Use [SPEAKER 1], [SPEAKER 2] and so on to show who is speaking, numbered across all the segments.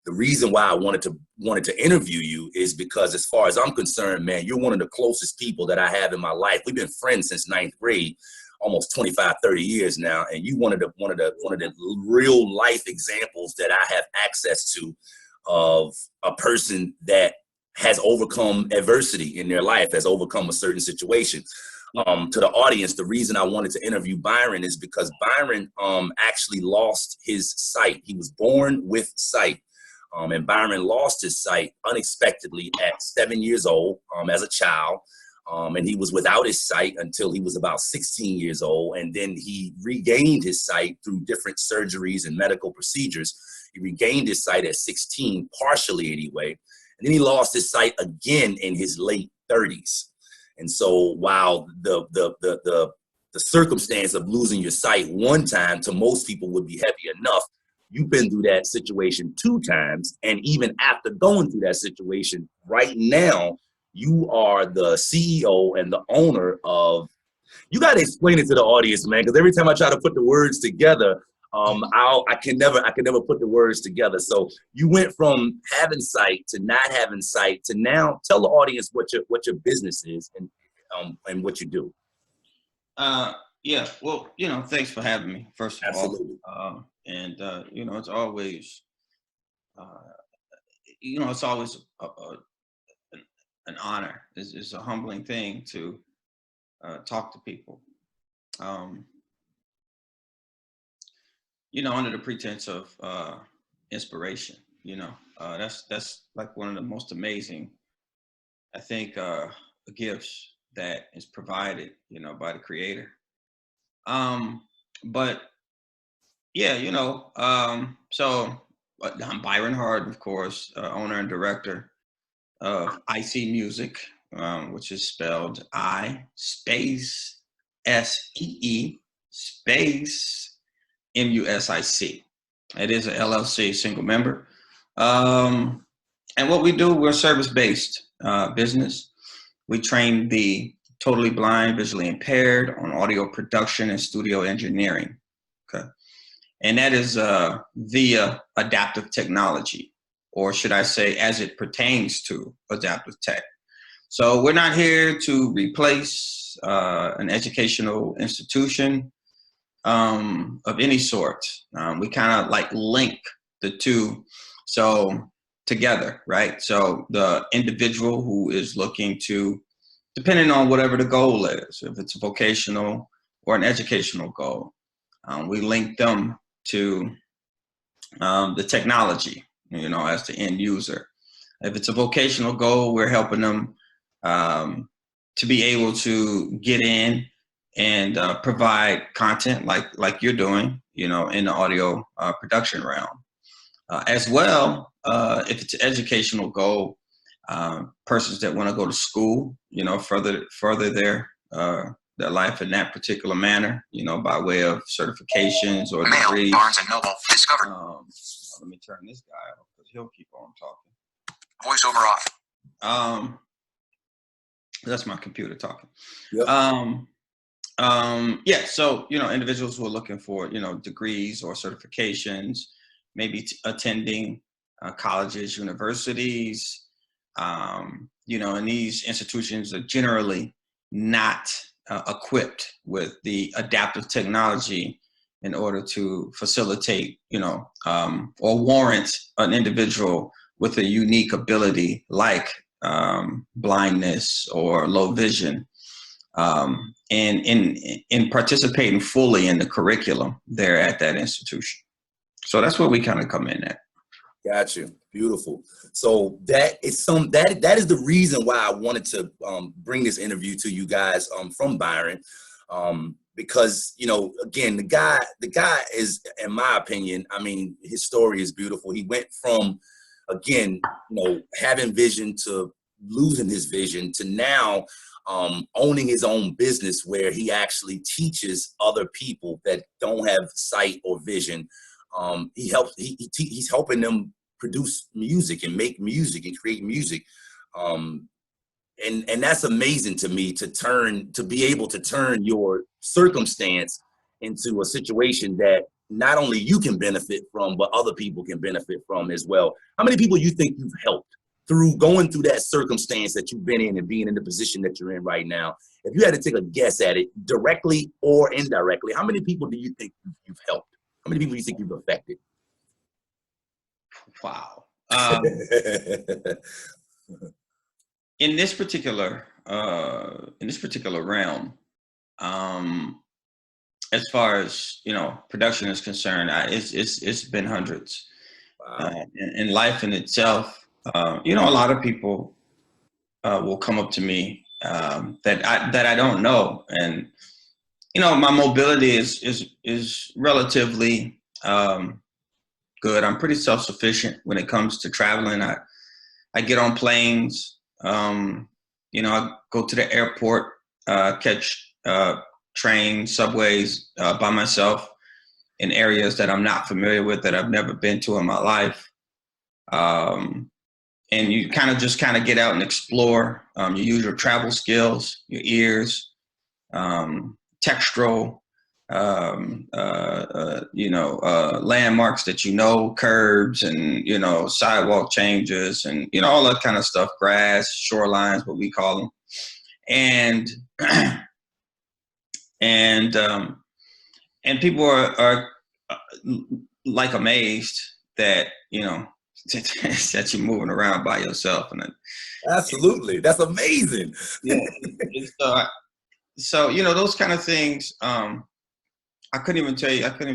[SPEAKER 1] the reason why I wanted to interview you is because, as far as I'm concerned, man, you're one of the closest people that I have in my life. We've been friends since ninth grade, almost 25, 30 years now. And you one of the real life examples that I have access to of a person that has overcome adversity in their life, has overcome a certain situation. To the audience, the reason I wanted to interview Byron is because Byron actually lost his sight. He was born with sight. And Byron lost his sight unexpectedly at 7 years old as a child. And he was without his sight until he was about 16 years old. And then he regained his sight through different surgeries and medical procedures. He regained his sight at 16, partially anyway. And then he lost his sight again in his late 30s. And so while the circumstance of losing your sight one time to most people would be heavy enough, you've been through that situation 2 times. And even after going through that situation, right now, you are the CEO and the owner of, you got to explain it to the audience, man, because every time I try to put the words together, I can never put the words together. So you went from having sight to not having sight to now. Tell the audience what your business is and what you do.
[SPEAKER 2] Yeah, well, thanks for having me, first of
[SPEAKER 1] Absolutely.
[SPEAKER 2] all. It's always, it's always an honor. It's a humbling thing to talk to people. Under the pretense of inspiration, that's like one of the most amazing, I think, gifts that is provided, by the Creator. But yeah, so I'm Byron Harden, of course, owner and director of IC Music, which is spelled I space SEE space MUSIC. It is an LLC, single member. And what we do, we're a service-based business. We train the totally blind, visually impaired on audio production and studio engineering. Okay. And that is via adaptive technology, or should I say, as it pertains to adaptive tech. So we're not here to replace an educational institution of any sort. We kind of like link the two together, right? So the individual who is looking to, depending on whatever the goal is, if it's a vocational or an educational goal, we link them to the technology, as the end user. If it's a vocational goal, we're helping them to be able to get in and provide content like you're doing, in the audio production realm. As well, if it's an educational goal, persons that want to go to school, further their life in that particular manner, by way of certifications or degrees.
[SPEAKER 3] Barnes and Noble discovered.
[SPEAKER 2] Let me turn this guy off because he'll keep on talking.
[SPEAKER 3] Voiceover off.
[SPEAKER 2] That's my computer talking.
[SPEAKER 1] Yep.
[SPEAKER 2] Yeah, so, individuals who are looking for, degrees or certifications, maybe attending colleges, universities, and these institutions are generally not equipped with the adaptive technology in order to facilitate, or warrant an individual with a unique ability like blindness or low vision, and in participating fully in the curriculum there at that institution. So that's where we kind of come in at.
[SPEAKER 1] Got you. Beautiful. So that is the reason why I wanted to bring this interview to you guys from Byron, because again, the guy is, in my opinion, I mean, his story is beautiful. He went from, again, having vision to losing his vision to now owning his own business where he actually teaches other people that don't have sight or vision. He's helping them produce music and make music and create music. And that's amazing to me, to be able to turn your circumstance into a situation that not only you can benefit from, but other people can benefit from as well. How many people you think you've helped through going through that circumstance that you've been in and being in the position that you're in right now? If you had to take a guess at it, directly or indirectly, how many people do you think you've helped? How many people do you think you've affected?
[SPEAKER 2] Wow. In this particular realm, as far as production is concerned, it's been hundreds.
[SPEAKER 1] Wow.
[SPEAKER 2] In life in itself, a lot of people will come up to me that I don't know, and my mobility is relatively good. I'm pretty self-sufficient when it comes to traveling. I get on planes. I go to the airport, catch trains, subways by myself in areas that I'm not familiar with, that I've never been to in my life. And you kind of get out and explore. You use your travel skills, your ears, textural, landmarks that curbs and, sidewalk changes and, all that kind of stuff, grass, shorelines, what we call them. And people are like amazed that, that you're moving around by yourself. And
[SPEAKER 1] absolutely. That's amazing.
[SPEAKER 2] Yeah. So, those kind of things, I couldn't even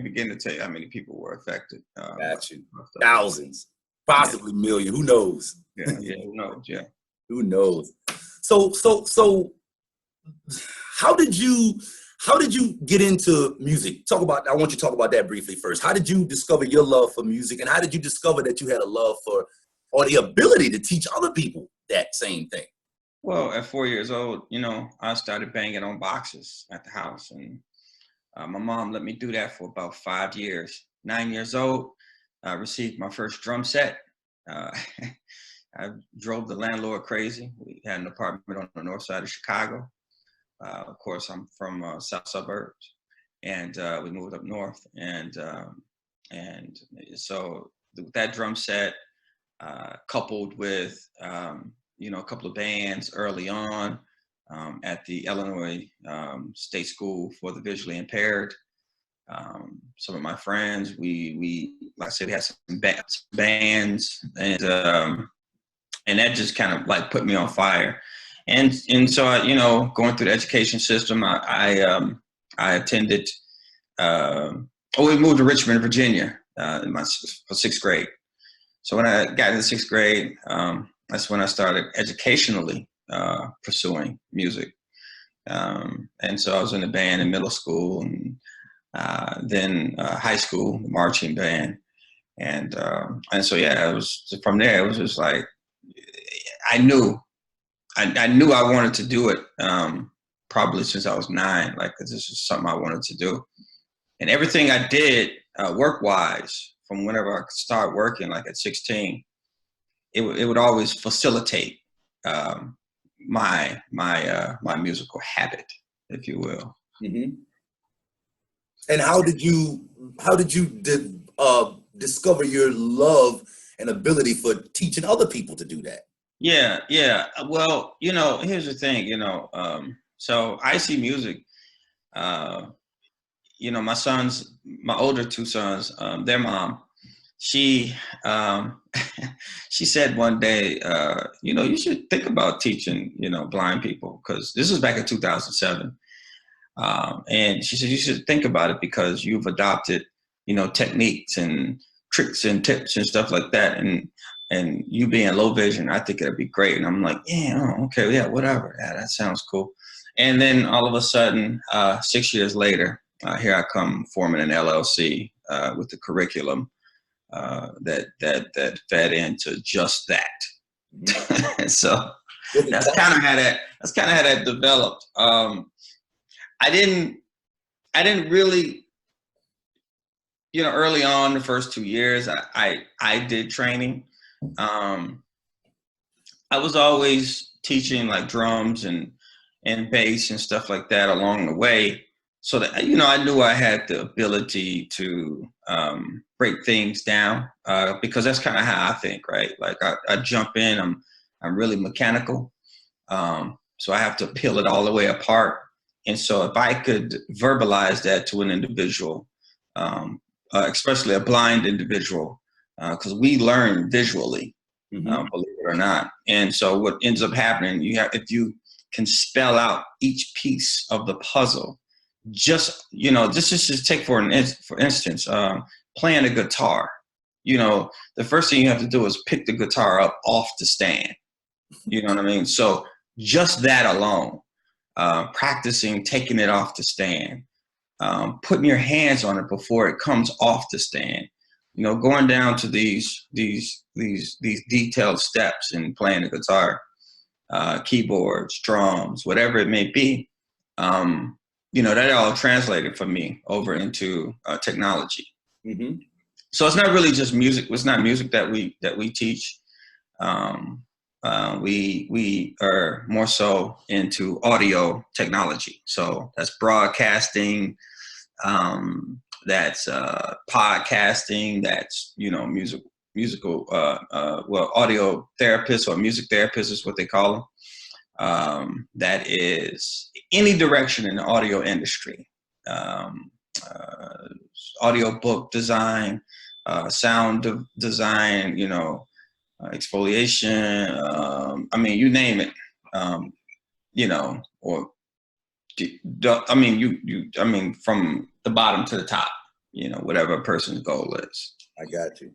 [SPEAKER 2] begin to tell you how many people were affected.
[SPEAKER 1] Got you. Thousands, possibly million. Who knows?
[SPEAKER 2] Yeah, who knows? Yeah.
[SPEAKER 1] Who knows? So how did you get into music? I want you to talk about that briefly first. How did you discover your love for music, and how did you discover that you had a love for, or the ability to teach other people that same thing?
[SPEAKER 2] Well, at 4 years old, I started banging on boxes at the house, and my mom let me do that for about 5 years. 9 years old, I received my first drum set. I drove the landlord crazy. We had an apartment on the north side of Chicago. Of course, I'm from south suburbs, and we moved up north. And so that drum set, coupled with a couple of bands early on at the Illinois State School for the Visually Impaired. Some of my friends, we like I said, we had some bands, and that just kind of like put me on fire. And so I, going through the education system, I attended. We moved to Richmond, Virginia, for sixth grade. So when I got into sixth grade, that's when I started educationally pursuing music. And so I was in a band in middle school, and then high school, the marching band. And so, yeah, it was from there. It was just like, I knew I wanted to do it probably since I was 9, like, 'cause this is something I wanted to do. And everything I did work-wise, from whenever I could start working, like at 16, it would always facilitate my musical habit, if you will.
[SPEAKER 1] Mm-hmm. And how did you discover your love and ability for teaching other people to do that?
[SPEAKER 2] Yeah. Well, here's the thing, so I see music, my older 2 sons, their mom, she she said one day, you should think about teaching, blind people, because this was back in 2007. And she said, you should think about it because you've adopted, techniques and tricks and tips and stuff like that. And you being low vision, I think it'd be great. And I'm like, yeah, okay, yeah, whatever. Yeah, that sounds cool. And then all of a sudden, 6 years later, here I come forming an LLC with the curriculum that fed into just that. So that's kind of how that developed. I didn't really, early on, the first 2 years, I did training. I was always teaching like drums and bass and stuff like that along the way. so that, you know, I knew I had the ability to break things down because that's kind of how I think, right? Like I jump in, I'm really mechanical. So I have to peel it all the way apart. And so if I could verbalize that to an individual, especially a blind individual, because we learn visually, believe it or not. And so what ends up happening, if you can spell out each piece of the puzzle, just, you know, just take for instance, playing a guitar. You know, the first thing you have to do is pick the guitar up off the stand. You know what I mean? So just that alone, practicing taking it off the stand, putting your hands on it before it comes off the stand, you know, going down to these detailed steps in playing the guitar, keyboards, drums, whatever it may be. You know, that all translated for me over into technology.
[SPEAKER 1] Mm-hmm.
[SPEAKER 2] So it's not really just music. It's not music that we teach. We are more so into audio technology. So that's broadcasting, that's podcasting, that's, you know, musical, well, audio therapists or music therapists is what they call them. That is any direction in the audio industry, audio book design, sound design, you know, exfoliation, I mean, you name it, you know, or I mean, from the bottom to the top, you know, whatever a person's goal is.
[SPEAKER 1] I got you.